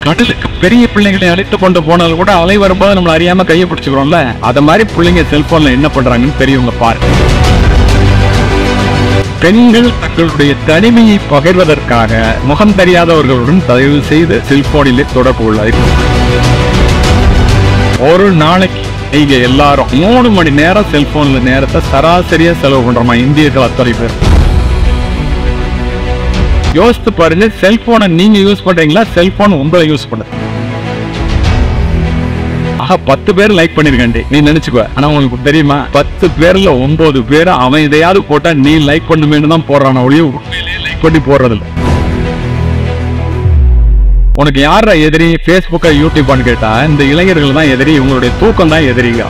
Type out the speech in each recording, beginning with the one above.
கடலுக்கு பெரிய பிள்ளைங்களை அழைத்து கொண்டு போனாலும் கூட அலை வரும்போது நம்மள அறியாம கையை பிடிச்சுக்கிறோம்ல, அத மாதிரி பிள்ளைங்க செல்போன்ல என்ன பண்றாங்கன்னு பெரியவங்க பாருங்க. பெண்கள் தங்களுடைய தனிமையை பகிர்வதற்காக முகம் தெரியாதவர்களுடன் தயவு செய்து செல்போனிலே தொடர்பு கொள்ளாதீர்கள். ஒரு நாளைக்கு நீங்க எல்லாரும் 3 மணி நேரம் செல்போன்ல நேரத்தை சராசரியா செலவு பண்றோமா இந்தியர்கள் அத்தனை பேர்? யோசித்து பாருங்க, செல்போனை நீங்க யூஸ் பண்றீங்களா, செல்போன் உங்களை யூஸ் பண்ணுது? 10 பேர் லைக் பண்ணிருக்கேன் நீ நினைச்சுக்கோ. ஆனா உங்களுக்கு தெரியுமா, 10 பேர்ல 9 பேர் அவன் இதையாவது போட்டா நீ லைக் பண்ணுமேன்னு தான் போடுறான், ஒழிய உண்மையிலேயே லைக் பண்ணி போடுறது இல்லை. உனக்கு யாரா எதிரி, பேஸ்புக்கா யூடியூபான்னு கேட்டா இந்த இளைஞர்கள் தான் எதிரி, இவங்களுடைய தூக்கம் தான் எதிரிங்க.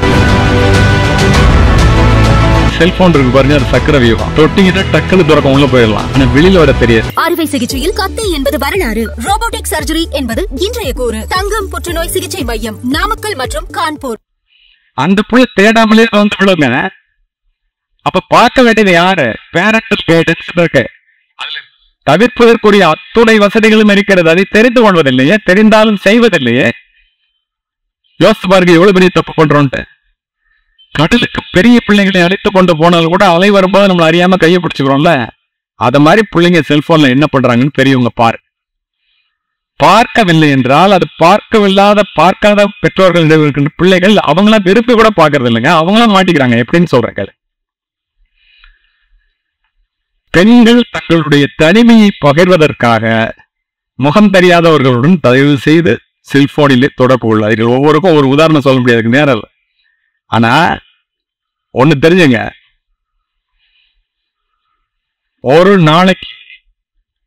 செல்போன் இருக்கு பாருங்க, அது சக்கர வியூகம். தொட்டிக்கிட்ட டக்குனு துறக்கம் உள்ள போயிடலாம், ஆனா வெளியில வர தெரியாது. அறுவை சிகிச்சையில் கத்தை என்பது வரலாறு, ரோபோட்டிக் சர்ஜரி என்பது இன்றைய கூறு. தங்கம் புற்றுநோய் சிகிச்சை மையம், நாமக்கல் மற்றும் கான்பூர். அந்த புள்ள தேடாமலே வந்து விழுங்க. அப்ப பார்க்க வேண்டியது யாரு? பேரண்டல் கைடன்ஸ் இருக்கு. அதுல தவிர்ப்பதற்குரிய அத்துணை வசதிகளும் இருக்கிறது. அதை தெரிந்து கொள்வதில்லையே, தெரிந்தாலும் செய்வதில்லையே. யோசித்து பாருங்க எவ்வளவு பெரிய தப்பு பண்றோம்ட்டு. கடலுக்கு பெரிய பிள்ளைங்களை அழைத்து கொண்டு போனாலும் கூட அலை வரும்போது நம்மள அறியாம கையை பிடிச்சுக்கிறோம்ல, அத மாதிரி பிள்ளைங்க செல்போன்ல என்ன பண்றாங்கன்னு பெரியவங்க பார்க்கவில்லை என்றால், அது பார்க்காத பெற்றோர்கள் இருக்கின்ற பிள்ளைகள் அவங்களாம் விருப்பி கூட பார்க்கறது இல்லைங்க, அவங்களாம் மாட்டிக்கிறாங்க. எப்படின்னு சொல்றாங்க. பெண்கள் தங்களுடைய தனிமையை பகிர்வதற்காக முகம் தெரியாதவர்களுடன் தயவு செய்து செல்போனிலே தொடர்பு கொள்ளாதீர்கள். ஒவ்வொருக்கும் ஒரு உதாரணம் சொல்ல முடியாது, நேரம் இல்லை. ஆனா ஒண்ணு தெரிஞ்சுங்க, ஒரு நாளைக்கு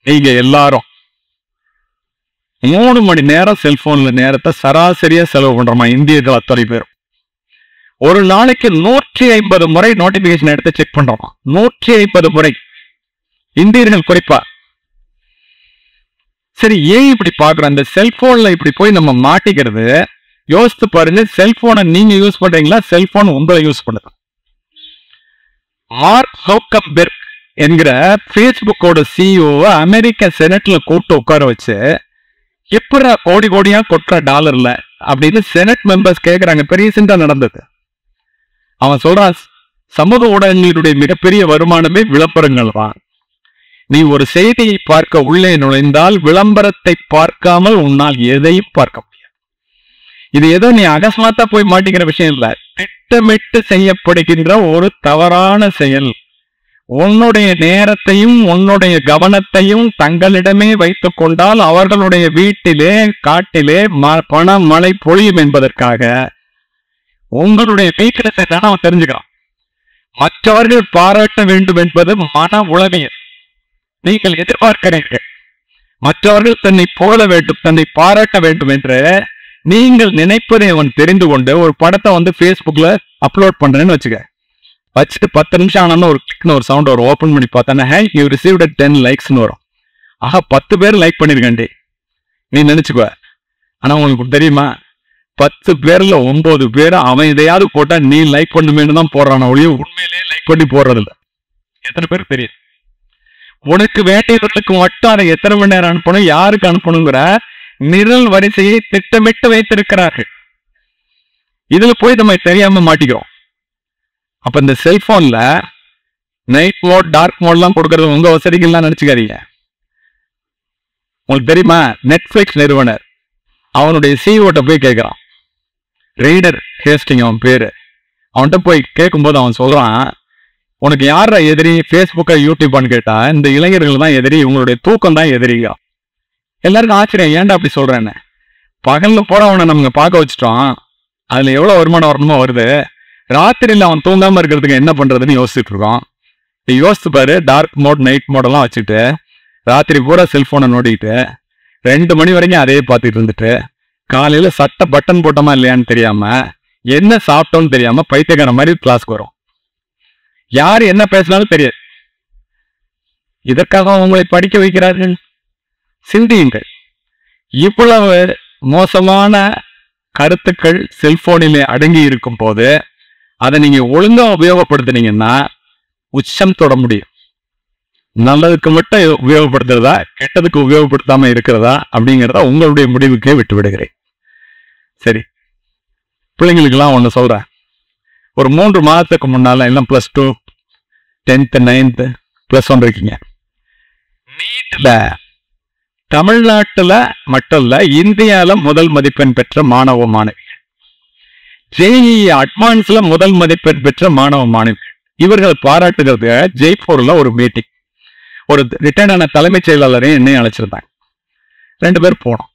நீங்க எல்லாரும் 3 மணி நேரம் செல்போன்ல நேரத்தை சராசரியா செலவு பண்றோமா இந்தியர்கள் அத்தனை பேரும்? ஒரு நாளைக்கு 150 முறை நோட்டிபிகேஷன் எடுத்து செக் பண்றோமா? 150 முறை இந்தியர்கள் குறிப்பா. சரி, ஏன் இப்படி பாக்குறோம்? இந்த செல்போன்ல இப்படி போய் நம்ம மாட்டிக்கிறது. யோசித்து பாருங்க, செல்போனை நீங்க யூஸ் பண்றீங்களா, செல்போன் உங்களை யூஸ் பண்ணுது? மார்க் ஜூக்கர்பெர்க் என்கிற பேஸ்புக்கோட சிஇஓ அமெரிக்க செனட்ல கூட்டு உட்கார வச்சு, எப்படா கோடி கோடியா கொட்டுற டாலர்ல அப்படின்னு செனட் மெம்பர்ஸ் கேட்கிறாங்க. பெரிய சிண்டா நடந்தது. அவன் சொல்றான், சமூக ஊடகங்களுடைய மிகப்பெரிய வருமானமே விளம்பரங்கள் தான். நீ ஒரு செய்தியை பார்க்க உள்ளே நுழைந்தால் விளம்பரத்தை பார்க்காமல் உன்னால் எதையும் பார்க்க முடியாது. இது ஏதோ நீ அகஸ்மாத்தா போய் மாட்டிக்கிற விஷயம் இல்ல, திட்டமிட்டு செய்யப்படுகின்ற ஒரு தவறான செயல். உன்னுடைய நேரத்தையும் உன்னுடைய கவனத்தையும் தங்களிடமே வைத்துக் கொண்டால் அவர்களுடைய வீட்டிலே காட்டிலே பண மழை பொழியும் என்பதற்காக உங்களுடைய வீக்கிரத்தை தான் அவன் தெரிஞ்சுக்கிறான். மற்றவர்கள் பாராட்ட வேண்டும் என்பது மன உளவியல். நீங்கள் எதிர்பார்க்கிறீர்கள் மற்றவர்கள் தன்னை போல வேண்டும், தன்னை பாராட்ட வேண்டும் என்று நீங்கள் நினைப்பதை அவன் தெரிந்து கொண்டு ஒரு படத்தை வந்து பேஸ்புக்ல அப்லோட் பண்றேன்னு வச்சுட்டு 10 நிமிஷம் ஆனாலும் ஒரு கிளிக்னு ஒரு சவுண்ட் வரும். ஓப்பன் பண்ணி பார்த்தா ஹே யூ ரிசீவ்ட் 10 லைக்ஸ்னு வரும். 10 பேர் லைக் பண்ணிருக்கேன் நீ நினைச்சுக்கோ. ஆனா உங்களுக்கு தெரியுமா, 10 பேர்ல 9 பேர் அவன் இதையாவது போட்டா நீ லைக் பண்ணுமேன்னு தான் போடுறான், ஒழிய உண்மையிலேயே லைக் பண்ணி போடுறது இல்லை. எத்தனை பேருக்கு தெரியும்? உனக்கு வேட்டையர்களுக்கு மட்டும் அதை எத்தனை மணி நேரம் அனுப்பணும், யாருக்கு அனுப்பணுங்கிற நிரல் வரிசையை திட்டமிட்டு வைத்திருக்கிறார்கள். இதுல போய் நம்ம தெரியாம மாட்டிக்கிறோம். அப்ப இந்த செல்போன்ல நைட் மோட், டார்க் மோட் எல்லாம் கொடுக்கறது உங்க வசதிகள்லாம் நினைச்சுக்காதீங்க. உங்களுக்கு தெரியுமா, நெட்ஃபிளிக்ஸ் நிறுவனர் அவனுடைய சிஇஓட்ட போய் கேட்கிறான், ரீடர் ஹேஸ்டிங் அவன் பேரு. அவன்கிட்ட போய் கேட்கும்போது அவன் சொல்றான், உனக்கு யாரா எதிரி, பேஸ்புக்கா யூடியூபான்னு கேட்டா இந்த இளைஞர்கள் தான் எதிரி, இவங்களுடைய தூக்கம் தான் எதிரிங்க. எல்லாருக்கும் ஆச்சரியம், ஏன்டா அப்படி சொல்றேன்னு. பகல்ல போறவனை நம்ம பார்க்க வச்சுட்டோம், அதுல எவ்வளவு வருமானம் வரணுமோ வருது. ராத்திரியில அவன் தூங்காம இருக்கிறதுக்கு என்ன பண்றதுன்னு யோசிச்சுட்டு இருக்கோம். யோசிச்சு பாரு, டார்க் மோட், நைட் மோடெல்லாம் வச்சுட்டு ராத்திரி பூரா செல்போனை நோண்டிக்கிட்டு 2 மணி வரைக்கும் அதையே பார்த்துட்டு இருந்துட்டு காலையில சட்டை பட்டன் போட்டோமா இல்லையான்னு தெரியாம, என்ன சாப்பிட்டோன்னு தெரியாம பைத்தியக்கார மாதிரி கிளாஸ்க்கு வரும். யாரு என்ன பேசினாலும் தெரியாது. இதற்காக உங்களை படிக்க வைக்கிறார்கள்? சிந்தியுங்கள். இவ்வளவு மோசமான கருத்துக்கள் செல்போனிலே அடங்கி இருக்கும் போது அதை நீங்க ஒழுங்கா உபயோகப்படுத்தினீங்கன்னா உச்சம் தொட முடியும். நல்லதுக்கு மட்டும் உபயோகப்படுத்துறதா, கெட்டதுக்கு உபயோகப்படுத்தாம இருக்கிறதா அப்படிங்கிறத உங்களுடைய முடிவுக்கே விட்டு விடுகிறேன். சரி, பிள்ளைங்களுக்கெல்லாம் ஒன்று சொல்றேன். ஒரு 3 மாதத்துக்கு முன்னால எல்லாம் +2, 10th, 9th, +1 இருக்கீங்க. நீட்ல தமிழ்நாட்டுல மட்டும் இல்ல, இந்தியால முதல் மதிப்பெண் பெற்ற மாணவ மாணவிகள், JEE அட்வான்ஸ்ல முதல் மதிப்பெண் பெற்ற மாணவ மாணவிகள், இவர்கள் பாராட்டுகிறது ஜெய்ப்பூர்ல ஒரு மீட்டிங். ஒரு ரிட்டையர்டான தலைமைச் செயலாளரையும் என்னையும் அழைச்சிருந்தாங்க. 2 பேர் போனோம்.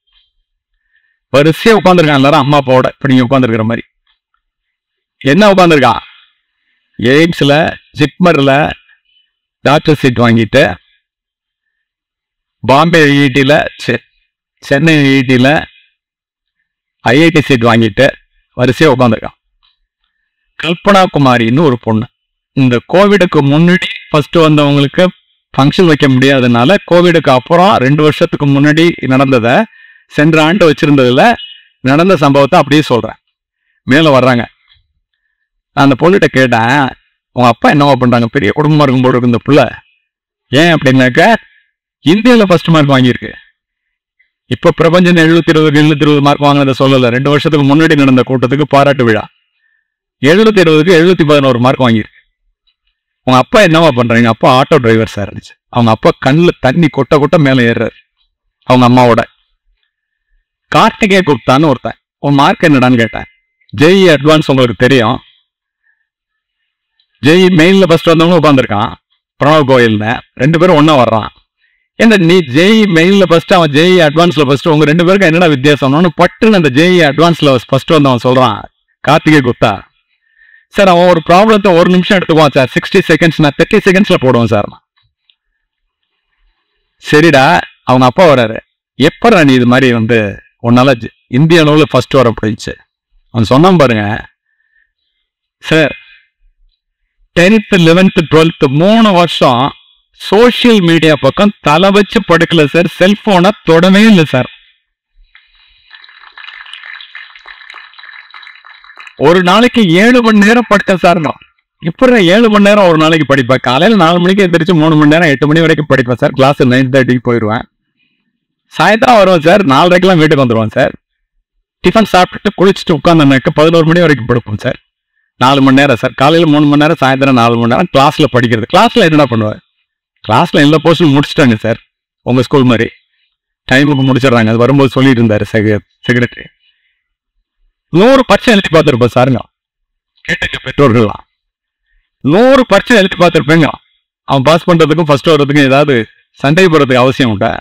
வரிசையா உட்காந்துருக்காங்க எல்லாரும், அம்மா அப்பாவோட. இப்ப நீங்க உட்காந்துருக்கிற மாதிரி. என்ன உட்காந்துருக்கான்? எய்ம்ஸ்ல, ஜிப்மர்ல டாக்டர் சீட் வாங்கிட்டு, பாம்பே ஐஐடியில, சென்னை ஐஐடியில IIT சீட் வாங்கிட்டு வரிசையா உட்காந்துருக்கான். கல்பனா குமாரின்னு ஒரு பொண்ணு. இந்த கோவிடுக்கு முன்னாடி ஃபர்ஸ்ட் வந்தவங்களுக்கு ஃபங்க்ஷன் வைக்க முடியாதனால கோவிடுக்கு அப்புறம் 2 வருஷத்துக்கு முன்னாடி நடந்ததை, சென்ற ஆண்டு வச்சிருந்ததுல நடந்த சம்பவத்தை அப்படியே சொல்றேன். மேல வர்றாங்க. நான் அந்த பொண்ணுகிட்ட கேட்டேன், உங்க அப்பா என்னவா பண்றாங்க? பெரிய குடும்பமா இருக்கும் போது இருக்கு இந்த பிள்ளை. ஏன் அப்படின்னாக்க, இந்தியாவில் ஃபர்ஸ்ட் மார்க் வாங்கியிருக்கு. இப்போ பிரபஞ்சன் 720 மார்க் வாங்கினதை சொல்லல. 2 வருஷத்துக்கு முன்னாடி நடந்த கூட்டத்துக்கு பாராட்டு விழா 720க்கு 711 மார்க் வாங்கியிருக்கு. உங்க அப்பா என்னவா பண்றாங்க? அப்பா ஆட்டோ டிரைவர் சார் இருந்துச்சு. அவங்க அப்பா கண்ணில் தண்ணி கொட்ட கொட்ட மேலே ஏறுறாரு. அவங்க அம்மாவோட. கார்த்திகே குப்தான்னு ஒருத்தன். உன் மார்க் என்னடான்னு கேட்டேன். JEE அட்வான்ஸ் உங்களுக்கு தெரியும். JEE மெயின்ல ஃபர்ஸ்ட் வந்தவங்க உட்காந்துருக்கான், பிரணவ் கோயல்னு. 2 பேரும் ஒன்னா வர்றான். என்ன நீ JEE மெயின்ல ஃபர்ஸ்ட், அவன் JEE அட்வான்ஸ்ல ஃபர்ஸ்ட், உங்க 2 பேருக்கு என்னடா வித்தியாசம்னு பட்டுன்னு அந்த JEE அட்வான்ஸ்ல ஃபர்ஸ்ட் வந்தவன் சொல்றான், கார்த்திகே குப்தா. சார், அவன் ஒரு ப்ராப்ளத்தை 1 நிமிஷம் எடுத்துக்குவான் சார், 60 செகண்ட்ஸ், நான் 30 செகண்ட்ஸ்ல போடுவேன் சார். சரிடா, அவங்க அப்பா வர்றாரு. எப்படா நீ இது மாதிரி உன்னால இந்திய அளவில் ஃபர்ஸ்ட் வர போயிடுச்சு? அவன் சொன்னான் பாருங்க சார், 10th, 11th, 12th 3 வருஷம் சோசியல் மீடியா பக்கம் தலை வச்சு படுக்கல சார். செல்போனை தொடவே இல்லை சார். ஒரு நாளைக்கு 7 மணி நேரம் படித்தேன் சார். நான் இப்ப 7 மணி நேரம் ஒரு நாளைக்கு படிப்பேன். காலையில 4 மணிக்கு எந்திரிச்சு 3 மணி நேரம் 8 மணி வரைக்கும் படிப்பேன் சார். கிளாஸ் 9:30 போயிடுவேன். சாயந்தரம் வருவேன் சார். 4:30 வீட்டுக்கு வந்துடுவேன் சார். டிஃபன் சாப்பிட்டுட்டு குளிச்சுட்டு உட்காந்து 11 மணி வரைக்கும் படிப்போம் சார். 4 மணி நேரம் சார். காலையில 3 மணி நேரம், சாயந்தரம் 4 மணி நேரம் கிளாஸ்ல படிக்கிறது. கிளாஸ்ல என்ன பண்ணுவேன்? கிளாஸ்ல எல்லா போர்ஷனும் முடிச்சுட்டாங்க சார். உங்க ஸ்கூல் மாதிரி டைமுக்கு முடிச்சிடறாங்க. அது வரும்போது சொல்லிட்டு இருந்தாரு செக்ரட்டரி. 100 பரீட்சை எழுதி பார்த்துருப்பேன் சாருங்க. கேட்டுங்க பெற்றோர்கள்லாம். 100 பரீட்சை எழுதி பார்த்துருப்பேங்க. அவன் பாஸ் பண்றதுக்கும் ஃபர்ஸ்ட் வர்றதுக்கும் ஏதாவது சண்டை போடுறதுக்கு அவசியம் உண்டா?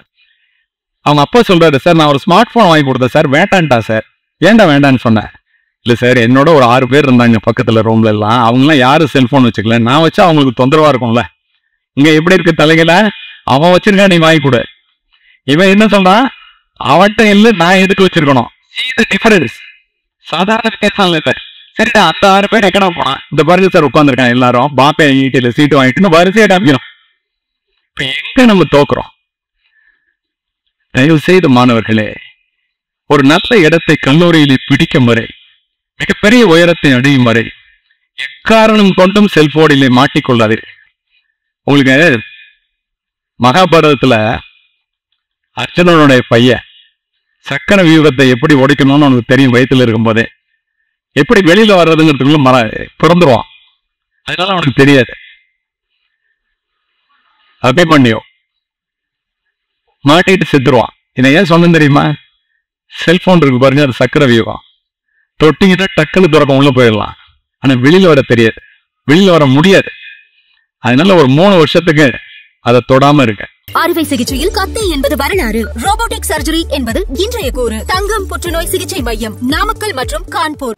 அவங்க அப்பா சொல்றாரு, சார் நான் ஒரு ஸ்மார்ட் போன் வாங்கி கொடுத்தேன் சார், வேண்டான்ட்டா சார். ஏன்டா வேண்டான்னு சொன்னேன். இல்லை சார், என்னோட ஒரு 6 பேர் இருந்தாங்க பக்கத்துல ரூம்ல எல்லாம். அவங்களாம் யாரும் செல்போன் வச்சுக்கல, நான் வச்சா அவங்களுக்கு தொந்தரவா இருக்கும்ல. இங்க எப்படி இருக்கு தலைகள, அவன் வச்சிருக்கா, நீ வாங்கி கொடு. இவன் என்ன சொல்றான், அவன்கிட்ட இல்லை, நான் எதுக்கு வச்சிருக்கணும்? டிஃபரன்ஸ் சாதாரண வித்தியாசம் இல்லை. சரிடா, அந்த 6 பேர் எக்கடா போனா இந்த பாருங்க சார் உட்காந்துருக்கான் எல்லாரும் பாம்பே ஐஐடியில சீட்டு வாங்கிட்டு வரிசையா காமிக்கணும். இப்ப எங்க நம்ம தோக்குறோம்? தயவு செய்து மாணவர்களே, ஒரு நல்ல இடத்தை கல்லூரியில் பிடிக்கும் வரை, மிகப்பெரிய உயரத்தை அடையும் வரை எக்காரணம் கொண்டும் செல்போனிலே மாட்டிக்கொள்ளாதீர்கள். உங்களுக்கு மகாபாரதத்துல அர்ஜுனனுடைய பையன் சக்கர வியூகத்தை எப்படி உடைக்கணும்னு அவனுக்கு தெரியும். வயிற்றுல இருக்கும் போதே எப்படி வெளியில வர்றதுங்கிறதுக்குள்ள பிறந்துருவான். அதனால அவனுக்கு தெரியாது. அபிமன்யு மாட்டிட்டு செத்துருவான். இதை ஏன் சொன்னேன்னு தெரியுமா? செல்போன் இருக்கு பாருங்க, அது சக்கர வியூகம். தொட்டிக்கிட்ட டக்குன்னு துறக்கம் உள்ள போயிடலாம். ஆனா வெளியில வர தெரியாது, வெளியில வர முடியாது. அதனால ஒரு 3 வருஷத்துக்கு அதை தொடாம இருக்க. அறுவை சிகிச்சையில் கத்தை என்பது வரலாறு, ரோபோட்டிக் சர்ஜரி என்பது இன்றைய கூறு. தங்கம் புற்றுநோய் சிகிச்சை மையம், நாமக்கல் மற்றும் கான்பூர்.